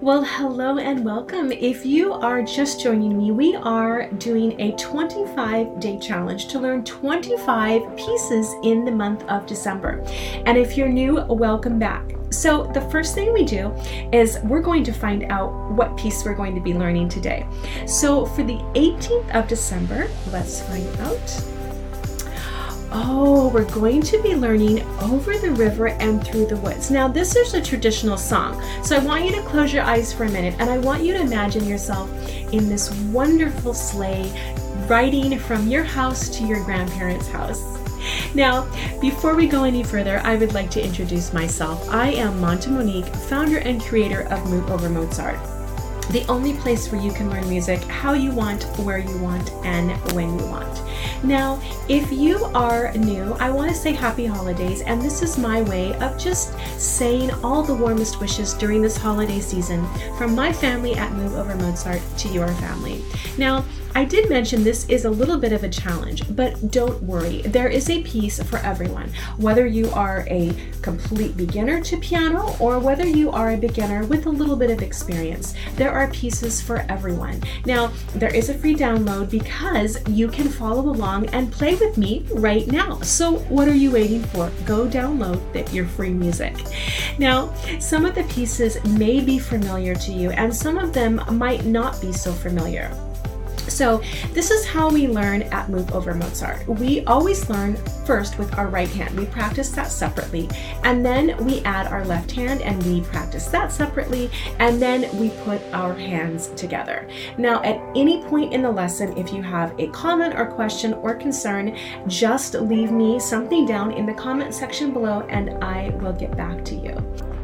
Well, hello and welcome. If you are just joining me, we are doing a 25-day challenge to learn 25 pieces in the month of December. And if you're new, welcome back. So the first thing we do is we're going to find out what piece we're going to be learning today. So for the 18th of December, let's find out. Oh, we're going to be learning Over the River and Through the Woods. Now, this is a traditional song, so I want you to close your eyes for a minute, and I want you to imagine yourself in this wonderful sleigh riding from your house to your grandparents' house. Now, before we go any further, I would like to introduce myself. I am Monta Monique, founder and creator of MoveOverMozart, the only place where you can learn music how you want, where you want, and when you want. Now, if you are new, I want to say happy holidays, and this is my way of just saying all the warmest wishes during this holiday season from my family at MoveOverMozart to your family. Now, I did mention this is a little bit of a challenge, but don't worry. There is a piece for everyone, whether you are a complete beginner to piano or whether you are a beginner with a little bit of experience. There are pieces for everyone. Now, there is a free download because you can follow along and play with me right now. So what are you waiting for? Go download your free music. Now, some of the pieces may be familiar to you and some of them might not be so familiar. So this is how we learn at MoveOverMozart. We always learn first with our right hand. We practice that separately, and then we add our left hand and we practice that separately, and then we put our hands together. Now, at any point in the lesson, if you have a comment or question or concern, just leave me something down in the comment section below and I will get back to you.